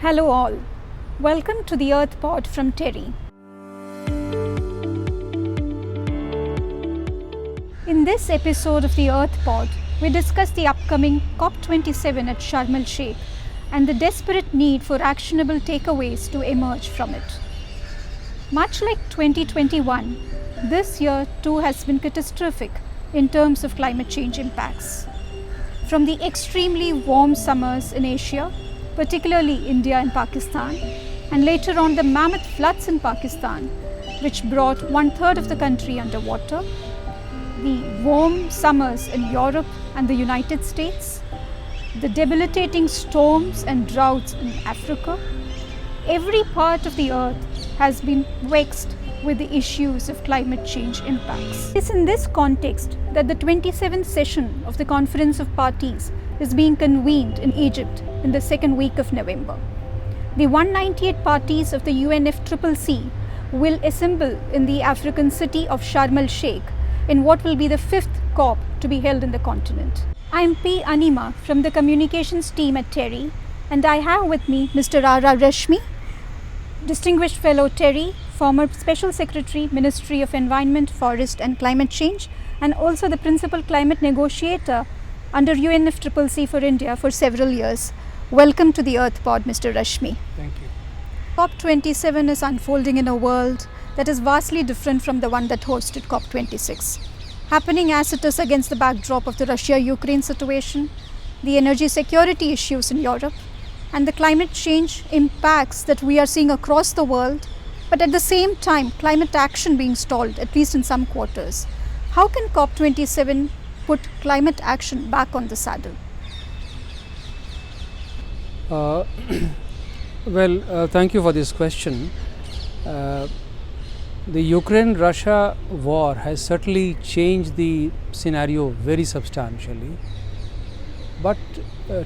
Hello all. Welcome to the Earth Pod from TERI. In this episode of the Earth Pod, we discuss the upcoming COP27 at Sharm el-Sheikh and the desperate need for actionable takeaways to emerge from it. Much like 2021, this year too has been catastrophic in terms of climate change impacts. From the extremely warm summers in Asia, particularly India and Pakistan, and later on the mammoth floods in Pakistan, which brought 1/3 of the country underwater, the warm summers in Europe and the United States, the debilitating storms and droughts in Africa, every part of the earth has been vexed with the issues of climate change impacts. It is in this context that the 27th session of the Conference of Parties is being convened in Egypt in the second week of November. The 198 parties of the UNFCCC will assemble in the African city of Sharm el-Sheikh in what will be the 5th COP to be held in the continent. I am P. Anima from the communications team at TERI, and I have with me Mr. RR Rashmi, Distinguished Fellow TERI, former Special Secretary, Ministry of Environment, Forest and Climate Change, and also the Principal Climate Negotiator under UNFCCC for India for several years. Welcome to the Earth Pod, Mr. Rashmi. Thank you. COP27 is unfolding in a world that is vastly different from the one that hosted COP26. Happening as it is against the backdrop of the Russia-Ukraine situation, the energy security issues in Europe, and the climate change impacts that we are seeing across the world, but at the same time, climate action being stalled, at least in some quarters. How can COP27 put climate action back on the saddle? Thank you for this question. The Ukraine-Russia war has certainly changed the scenario very substantially. But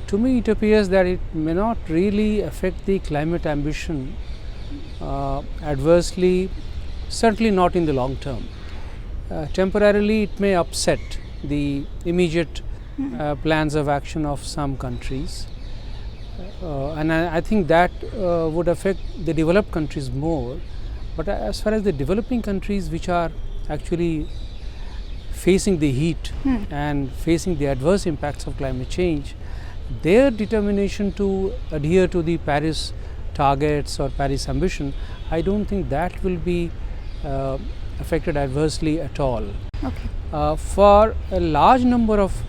to me it appears that it may not really affect the climate ambition adversely, certainly not in the long term. Temporarily it may upset the immediate plans of action of some countries. And I think that would affect the developed countries more. But as far as the developing countries which are actually facing the heat and facing the adverse impacts of climate change, their determination to adhere to the Paris targets or Paris ambition, I don't think that will be affected adversely at all. Okay. For a large number of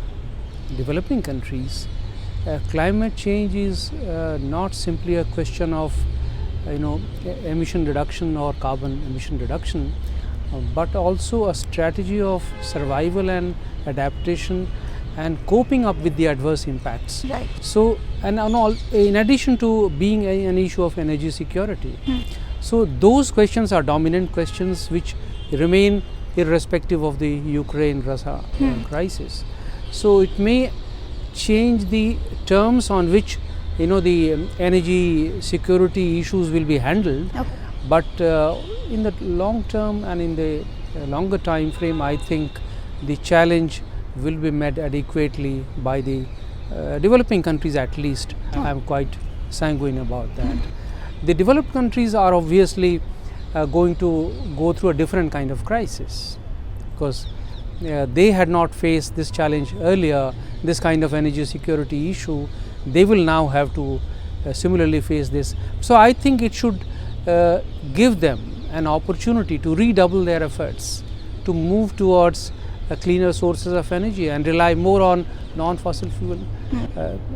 developing countries, climate change is not simply a question of emission reduction or carbon emission reduction, but also a strategy of survival and adaptation and coping up with the adverse impacts. Right. So, in addition to being an issue of energy security, so those questions are dominant questions which remain irrespective of the Ukraine-Russia crisis. So it may change the terms on which the energy security issues will be handled. Okay. But in the long term and in the longer time frame, I think the challenge will be met adequately by the developing countries at least. I am quite sanguine about that. The developed countries are obviously going to go through a different kind of crisis, because they had not faced this challenge earlier, this kind of energy security issue. They will now have to similarly face this. So I think it should give them an opportunity to redouble their efforts to move towards cleaner sources of energy and rely more on non-fossil fuel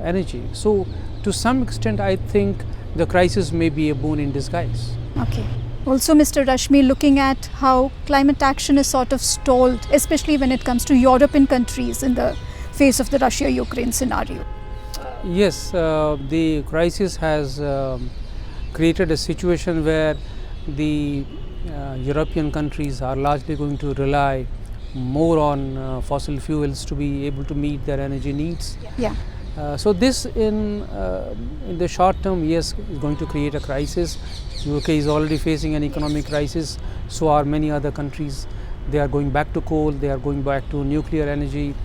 energy. So to some extent I think the crisis may be a boon in disguise. Okay. Also, Mr. Rashmi, looking at how climate action is sort of stalled, especially when it comes to European countries in the face of the Russia-Ukraine scenario. Yes, the crisis has created a situation where the European countries are largely going to rely more on fossil fuels to be able to meet their energy needs. Yeah. So this in the short term, yes, is going to create a crisis. UK is already facing an economic crisis, so are many other countries. They are going back to coal, they are going back to nuclear energy.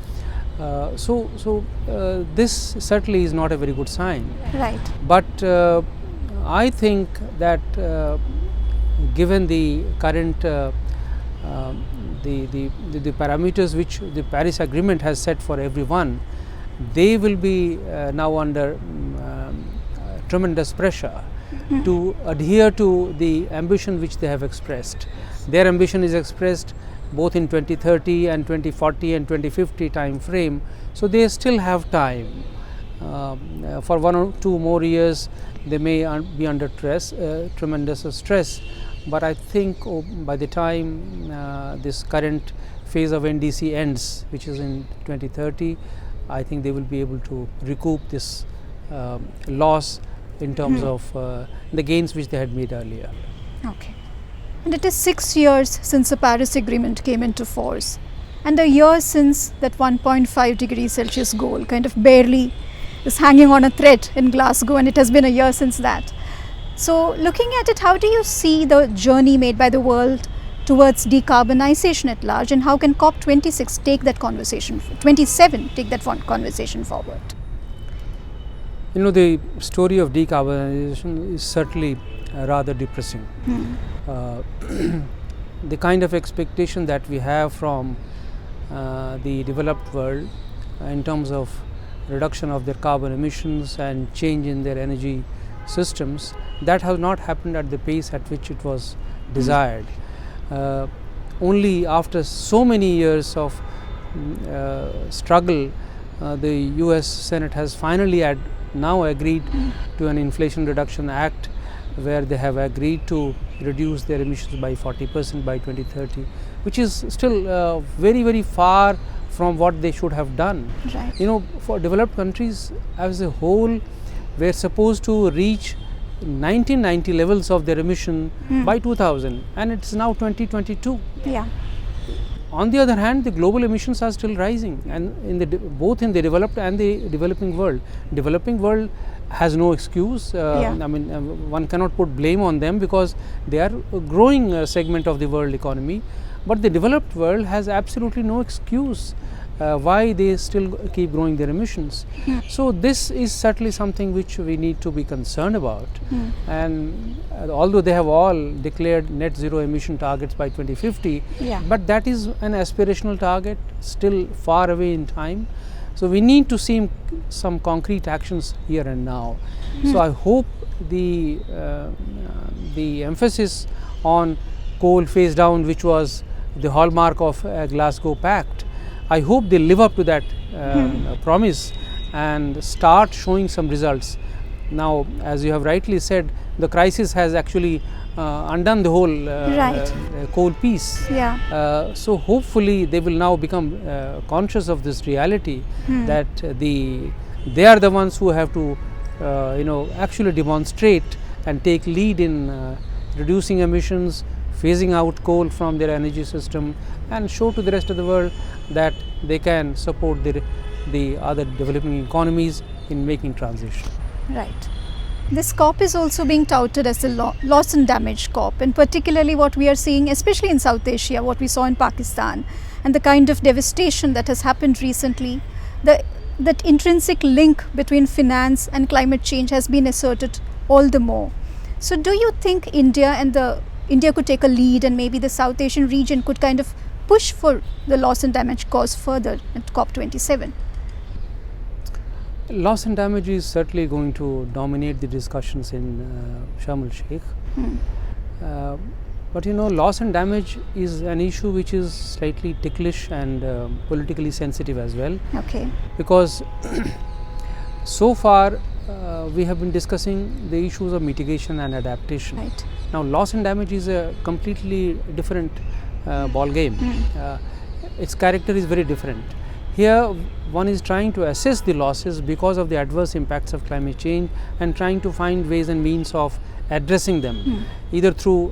So this certainly is not a very good sign. Right. But I think that given the current the parameters which the Paris Agreement has set for everyone, they will be now under tremendous pressure to adhere to the ambition which they have expressed. Their ambition is expressed both in 2030 and 2040 and 2050 time frame. So they still have time. For 1 or 2 more years they may be under tremendous stress, but I think by the time this current phase of NDC ends, which is in 2030, I think they will be able to recoup this loss in terms of the gains which they had made earlier. Okay. And it is 6 years since the Paris Agreement came into force, and a year since that 1.5 degrees Celsius goal kind of barely is hanging on a thread in Glasgow, and it has been a year since that. So looking at it, how do you see the journey made by the world towards decarbonization at large, and how can COP26 take that conversation, 27 take that conversation forward? You know, the story of decarbonization is certainly rather depressing. The kind of expectation that we have from the developed world in terms of reduction of their carbon emissions and change in their energy systems, that has not happened at the pace at which it was desired. Only after so many years of struggle, the US Senate has finally now agreed to an Inflation Reduction Act, where they have agreed to reduce their emissions by 40% by 2030, which is still very, very far from what they should have done. Right. You know, for developed countries as a whole, we are supposed to reach 1990 levels of their emission by 2000, and it's now 2022. Yeah. On the other hand, the global emissions are still rising, and both in the developed and the developing world. Developing world has no excuse. I mean, one cannot put blame on them because they are a growing segment of the world economy. But the developed world has absolutely no excuse why they still keep growing their emissions. So this is certainly something which we need to be concerned about. And although they have all declared net zero emission targets by 2050, but that is an aspirational target, still far away in time. So we need to see some concrete actions here and now. So I hope the emphasis on coal phase down, which was the hallmark of Glasgow Pact, I hope they live up to that promise and start showing some results. Now, as you have rightly said, the crisis has actually undone the whole coal piece. So hopefully they will now become conscious of this reality, that they are the ones who have to actually demonstrate and take lead in reducing emissions, phasing out coal from their energy system, and show to the rest of the world that they can support the other developing economies in making transition. Right. This COP is also being touted as the loss and damage COP, and particularly what we are seeing, especially in South Asia, what we saw in Pakistan, and the kind of devastation that has happened recently, that intrinsic link between finance and climate change has been asserted all the more. So do you think India could take a lead, and maybe the South Asian region could kind of push for the loss and damage cause further at COP27? Loss and damage is certainly going to dominate the discussions in Sharm el-Sheikh. But you know, loss and damage is an issue which is slightly ticklish and politically sensitive as well. Okay. Because so far we have been discussing the issues of mitigation and adaptation. Right. Now, loss and damage is a completely different ball game. Its character is very different. Here, one is trying to assess the losses because of the adverse impacts of climate change and trying to find ways and means of addressing them, either through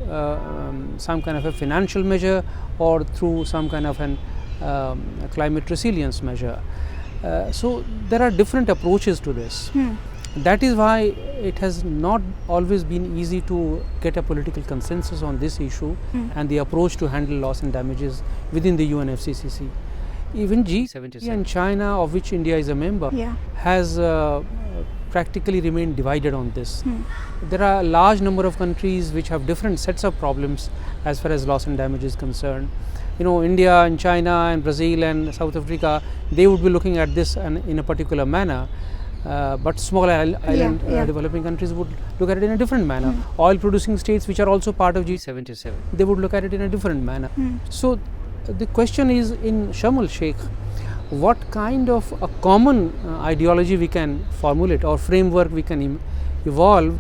some kind of a financial measure or through some kind of an climate resilience measure. So there are different approaches to this. That is why it has not always been easy to get a political consensus on this issue and the approach to handle loss and damages within the UNFCCC. Even G77 and China, of which India is a member, has practically remain divided on this. There are a large number of countries which have different sets of problems as far as loss and damage is concerned. India and China and Brazil and South Africa, they would be looking at this in a particular manner. But small island developing countries would look at it in a different manner. Oil producing states, which are also part of G77, they would look at it in a different manner. So the question is, in Sharm el-Sheikh, what kind of a common ideology we can formulate or framework we can evolve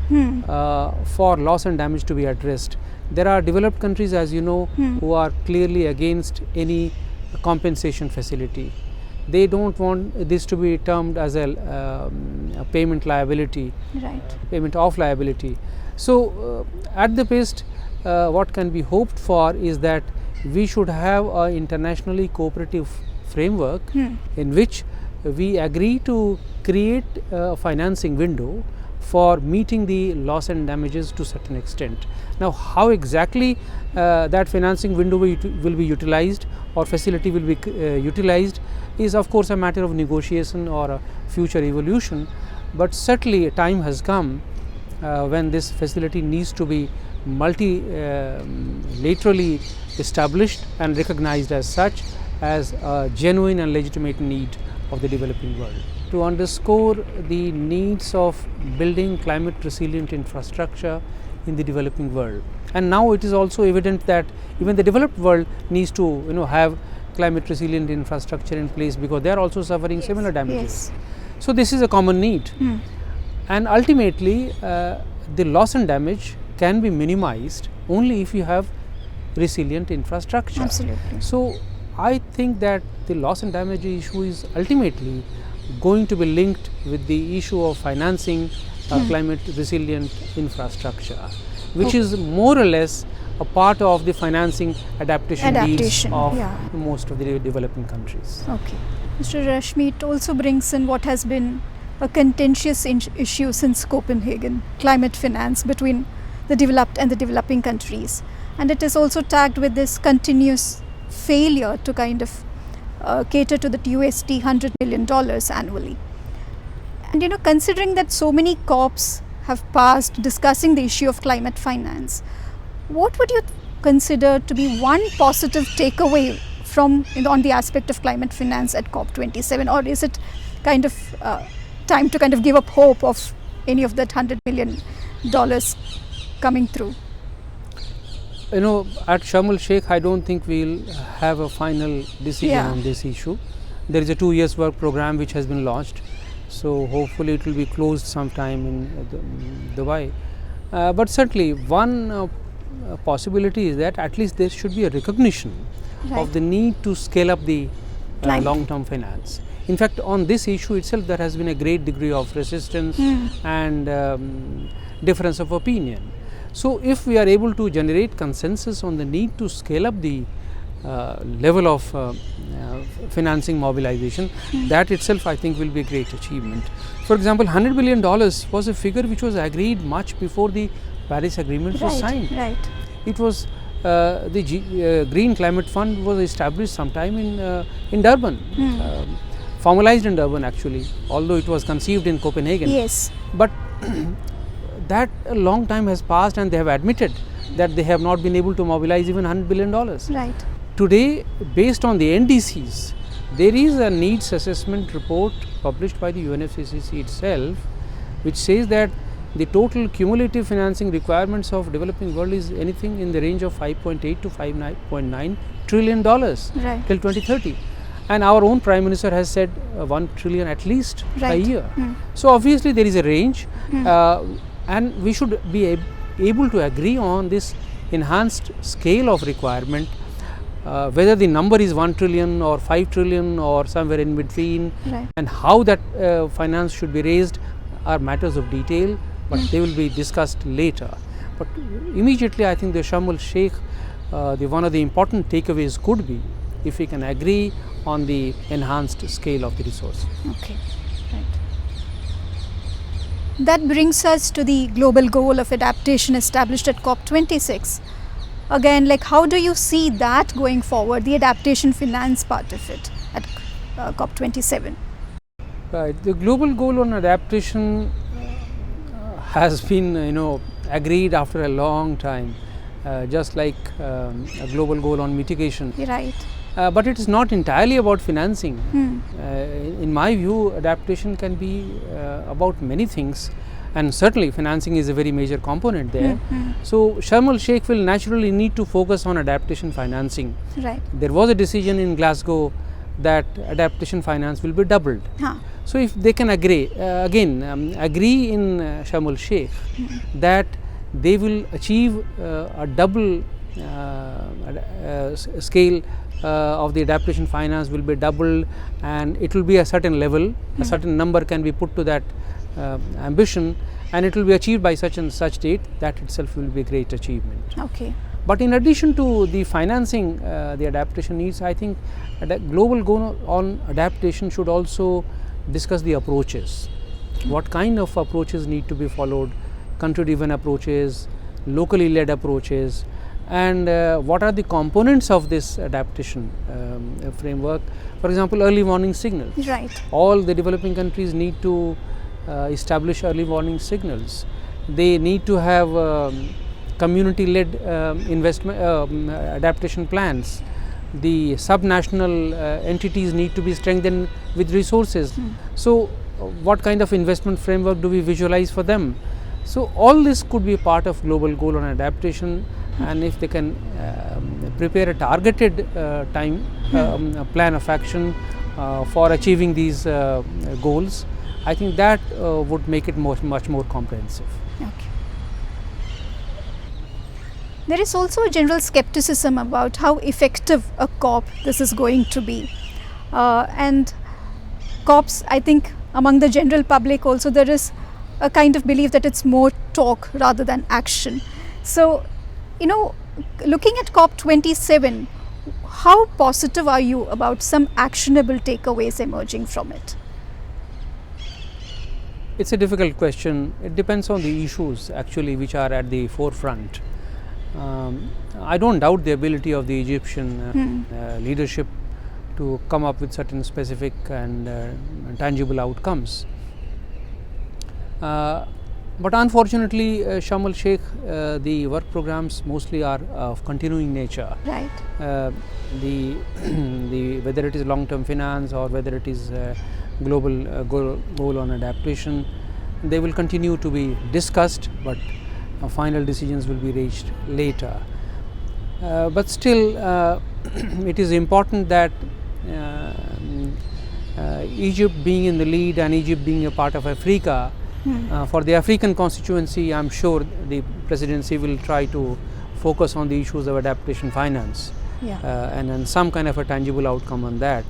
for loss and damage to be addressed. There are developed countries, as you know, who are clearly against any compensation facility. They don't want this to be termed as a payment liability, payment of liability. So at the best, what can be hoped for is that we should have an internationally cooperative framework in which we agree to create a financing window for meeting the loss and damages to a certain extent. Now, how exactly that financing window will be utilized or facility will be utilized is of course a matter of negotiation or a future evolution, but certainly a time has come when this facility needs to be multilaterally established and recognized as such, as a genuine and legitimate need of the developing world. To underscore the needs of building climate resilient infrastructure in the developing world, and now it is also evident that even the developed world needs to have climate resilient infrastructure in place, because they are also suffering similar damages. So this is a common need, and ultimately the loss and damage can be minimized only if you have resilient infrastructure. Absolutely. So I think that the loss and damage issue is ultimately going to be linked with the issue of financing climate resilient infrastructure, which is more or less a part of the financing adaptation needs of most of the developing countries. Okay. Mr. Rashmi, it also brings in what has been a contentious issue since Copenhagen, climate finance between the developed and the developing countries. And it is also tagged with this continuous failure to kind of cater to the $100 million annually. And considering that so many COPs have passed discussing the issue of climate finance, what would you consider to be one positive takeaway from on the aspect of climate finance at COP27, or is it kind of time to kind of give up hope of any of that $100 million coming through? At Sharm el-Sheikh, I don't think we'll have a final decision on this issue. There is a 2 years work program which has been launched, so hopefully it will be closed sometime in Dubai. But certainly one possibility is that at least there should be a recognition of the need to scale up the long-term finance. In fact, on this issue itself, there has been a great degree of resistance and difference of opinion. So if we are able to generate consensus on the need to scale up the level of financing mobilization, that itself I think will be a great achievement. For example, $100 billion was a figure which was agreed much before the Paris Agreement was signed. It was the Green Climate Fund was established sometime in Durban, formalized in Durban actually, although it was conceived in Copenhagen. But that a long time has passed, and they have admitted that they have not been able to mobilize even $100 billion. Today, based on the NDCs, there is a needs assessment report published by the UNFCCC itself, which says that the total cumulative financing requirements of developing world is anything in the range of $5.8 to $5.9 trillion till 2030. And our own Prime Minister has said 1 trillion at least a year. So obviously there is a range, and we should be able to agree on this enhanced scale of requirement, whether the number is 1 trillion or 5 trillion or somewhere in between, and how that finance should be raised are matters of detail, but they will be discussed later. But immediately I think the Sharm el-Sheikh, one of the important takeaways could be if we can agree on the enhanced scale of the resource. Okay, right. That brings us to the global goal of adaptation established at COP26. Again, how do you see that going forward, the adaptation finance part of it at COP27? Right. The global goal on adaptation has been agreed after a long time, just like a global goal on mitigation. Right. But it is not entirely about financing. In my view, adaptation can be about many things, and certainly financing is a very major component there. So Sharm el-Sheikh will naturally need to focus on adaptation financing. Right. There was a decision in Glasgow that adaptation finance will be doubled. So if they can agree agree in Sharm el-Sheikh that they will achieve a double scale of the adaptation finance will be doubled, and it will be a certain level, a certain number can be put to that ambition, and it will be achieved by such and such date, that itself will be a great achievement. Okay. But in addition to the financing the adaptation needs, I think global goal on adaptation should also discuss the approaches. What kind of approaches need to be followed, country driven approaches, locally led approaches, and what are the components of this adaptation framework. For example, early warning signals. Right. All the developing countries need to establish early warning signals. They need to have community led investment adaptation plans. The subnational entities need to be strengthened with resources. So what kind of investment framework do we visualize for them? So all this could be part of global goal on adaptation, and if they can prepare a targeted plan of action for achieving these goals, I think that would make it much more comprehensive. Okay. There is also a general skepticism about how effective a COP this is going to be, and COPs, I think among the general public also there is a kind of belief that it's more talk rather than action. So, looking at COP27, how positive are you about some actionable takeaways emerging from it? It's a difficult question. It depends on the issues actually which are at the forefront. I don't doubt the ability of the Egyptian leadership to come up with certain specific and tangible outcomes. But unfortunately, Sharm el-Sheikh, the work programs mostly are of continuing nature. Right. Whether it is long-term finance or whether it is global goal on adaptation, they will continue to be discussed, but final decisions will be reached later. But still, it is important that Egypt being in the lead and Egypt being a part of Africa, for the African constituency, I am sure the presidency will try to focus on the issues of adaptation finance, and some kind of a tangible outcome on that.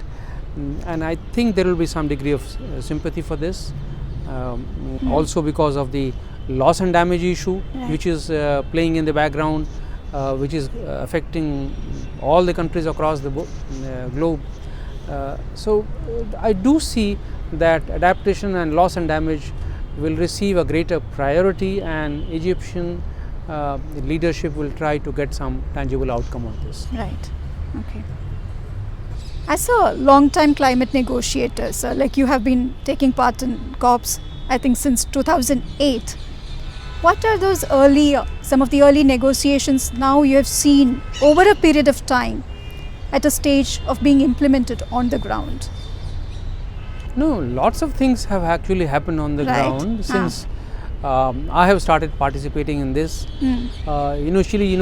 And I think there will be some degree of sympathy for this, also because of the loss and damage issue, which is playing in the background, which is affecting all the countries across the globe. So I do see that adaptation and loss and damage will receive a greater priority, and Egyptian leadership will try to get some tangible outcome on this. Right. Okay. As a long-time climate negotiator, sir, like you have been taking part in COPs, I think since 2008. What are those some of the early negotiations now you have seen over a period of time at a stage of being implemented on the ground? No, lots of things have actually happened on the ground since I have started participating in this. Initially,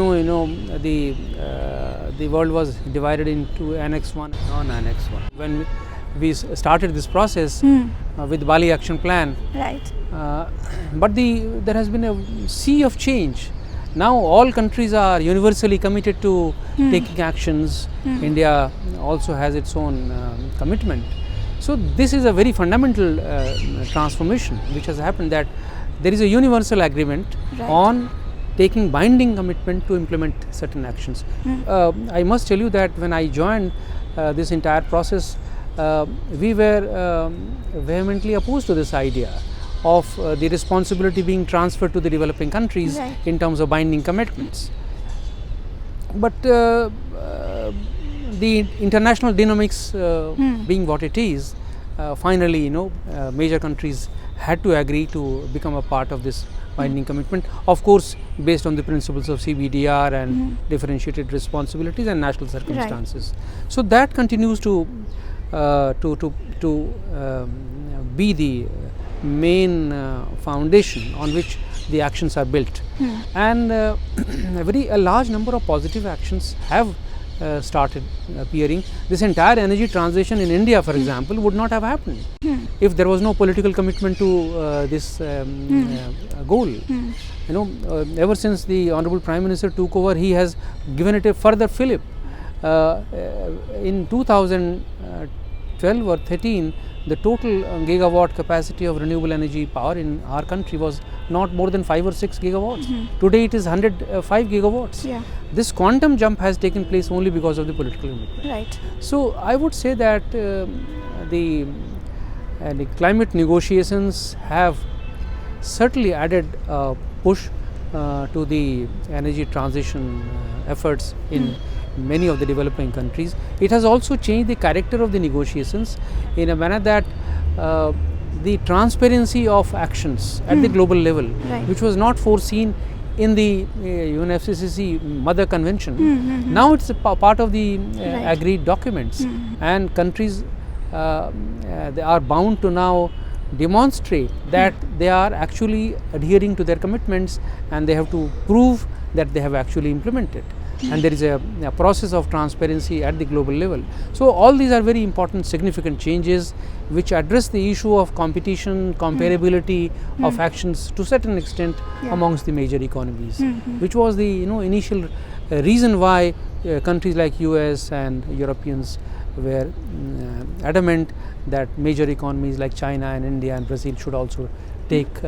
the world was divided into Annex 1 and non-Annex 1. When we started this process with Bali Action Plan, but there has been a sea of change. Now all countries are universally committed to taking actions. India also has its own commitment. So this is a very fundamental transformation which has happened, that there is a universal agreement on taking binding commitment to implement certain actions. I must tell you that when I joined this entire process, we were vehemently opposed to this idea of the responsibility being transferred to the developing countries in terms of binding commitments. But the international dynamics being what it is, finally, major countries had to agree to become a part of this binding commitment, of course based on the principles of CBDR and differentiated responsibilities and national circumstances. So that continues to be the main foundation on which the actions are built, and a large number of positive actions have started appearing. This entire energy transition in India, for example, would not have happened if there was no political commitment to this goal. Ever since the Honorable Prime Minister took over, he has given it a further fillip. In 2012 or 13, the total gigawatt capacity of renewable energy power in our country was not more than 5 or 6 gigawatts. Today it is 105 gigawatts. Yeah. This quantum jump has taken place only because of the political commitment. Right. So I would say that the climate negotiations have certainly added a push to the energy transition efforts in many of the developing countries. It has also changed the character of the negotiations in a manner that the transparency of actions at the global level, which was not foreseen in the UNFCCC Mother Convention. Now it's a part of the agreed documents, and countries they are bound to now demonstrate that they are actually adhering to their commitments, and they have to prove that they have actually implemented. And there is a process of transparency at the global level. So all these are very important, significant changes which address the issue of competition, comparability of actions to a certain extent amongst the major economies, which was the initial reason why countries like US and Europeans were adamant that major economies like China and India and Brazil should also take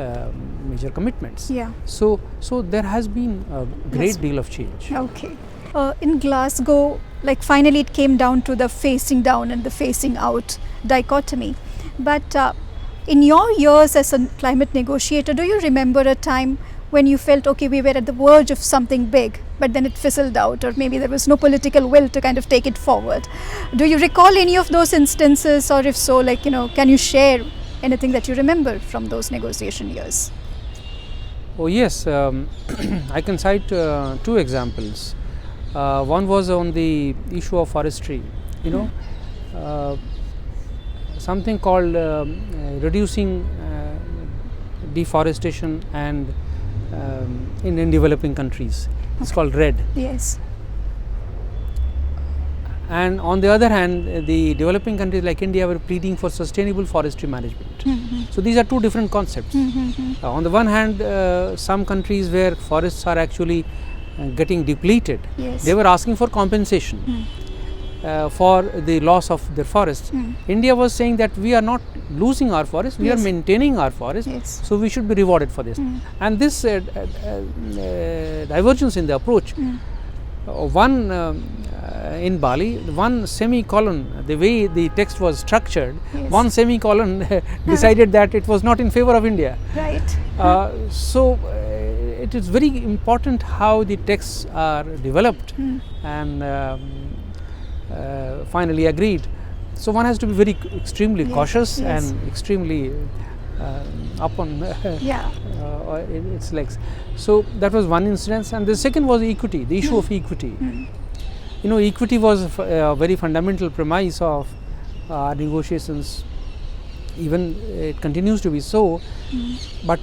major commitments. Yeah. So there has been a great deal of change. Okay. In Glasgow, like finally it came down to the facing down and the facing out dichotomy. But in your years as a climate negotiator, do you remember a time when you felt, okay, we were at the verge of something big, but then it fizzled out, or maybe there was no political will to kind of take it forward? Do you recall any of those instances, or if so, like, can you share anything that you remember from those negotiation years? Oh yes, I can cite two examples. One was on the issue of forestry. Something called reducing deforestation and in developing countries. It's called RED. Yes. And on the other hand, the developing countries like India were pleading for sustainable forestry management. So these are two different concepts. On the one hand, some countries where forests are actually getting depleted, they were asking for compensation for the loss of their forests. India was saying that we are not losing our forests, we are maintaining our forests, so we should be rewarded for this. And this divergence in the approach, in Bali, one semicolon, the way the text was structured, one semicolon decided that it was not in favor of India. Right. So it is very important how the texts are developed and finally agreed. So one has to be very extremely cautious and extremely up on its legs. So that was one instance, and the second was equity, the issue of equity. Equity was a very fundamental premise of our negotiations. Even it continues to be so, but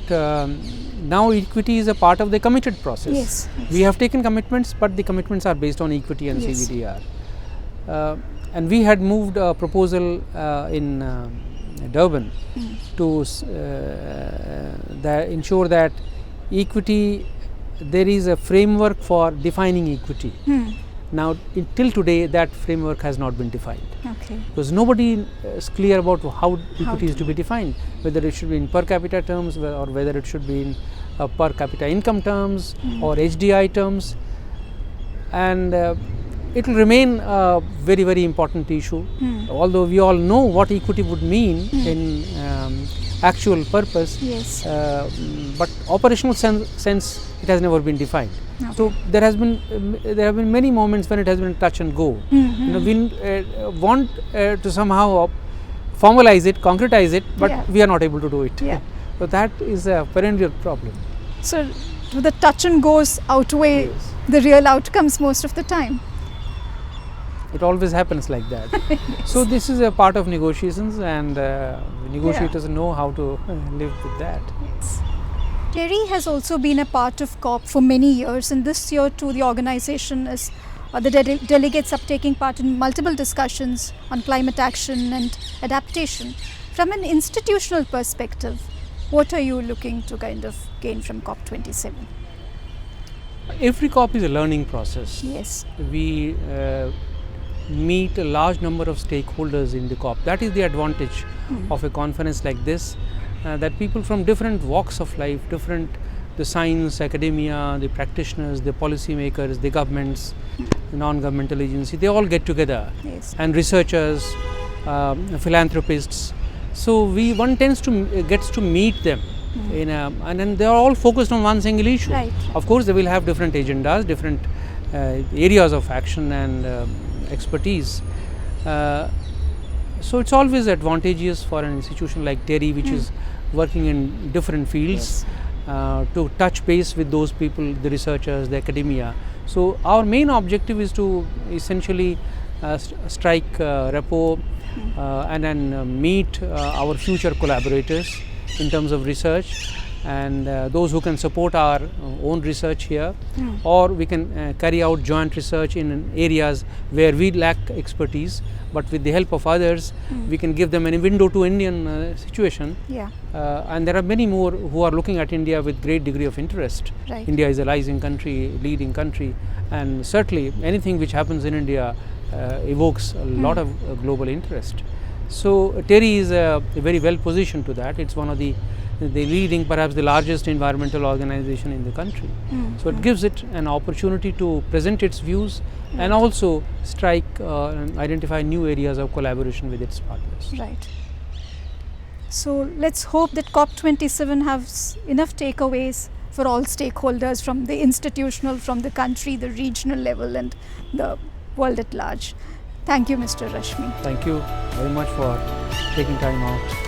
now equity is a part of the committed process. We have taken commitments, but the commitments are based on equity and CBDR. And we had moved a proposal in Durban to ensure that equity, there is a framework for defining equity. Now, till today, that framework has not been defined. Because nobody is clear about how equity is to be defined, whether it should be in per capita terms or whether it should be in per capita income terms or HDI terms. And it will remain a very, very important issue. Although we all know what equity would mean in actual purpose, but operational sense it has never been defined. So there have been many moments when it has been touch and go. We want to somehow formalize it, concretize it, but we are not able to do it. So that is a perennial problem. So the touch and goes outweigh Yes. the real outcomes most of the time. It always happens like that. So this is a part of negotiations, and negotiators know how to live with that. TERI has also been a part of COP for many years, and this year too the organization is the delegates are taking part in multiple discussions on climate action and adaptation. From an institutional perspective, what are you looking to kind of gain from COP27? Every COP is a learning process. Yes. We meet a large number of stakeholders in the COP. That is the advantage of a conference like this, that people from different walks of life, the science, academia, the practitioners, the policymakers, the governments, the non-governmental agencies, they all get together. Yes. And researchers, philanthropists. So one gets to meet them, and then they are all focused on one single issue. Right. Of course, they will have different agendas, different areas of action and expertise. So it's always advantageous for an institution like TERI, which is working in different fields, to touch base with those people, the researchers, the academia. So our main objective is to essentially strike rapport and then meet our future collaborators in terms of research, and those who can support our own research here, or we can carry out joint research in areas where we lack expertise, but with the help of others we can give them a window to Indian situation. Yeah. And there are many more who are looking at India with great degree of interest. Right. India is a rising country, leading country, and certainly anything which happens in India evokes a lot of global interest. So TERI is very well positioned to that. It's one of the leading, perhaps the largest environmental organization in the country. So it gives it an opportunity to present its views and also strike and identify new areas of collaboration with its partners. Right. So let's hope that COP27 has enough takeaways for all stakeholders, from the institutional, from the country, the regional level, and the world at large. Thank you, Mr. Rashmi. Thank you very much for taking time out.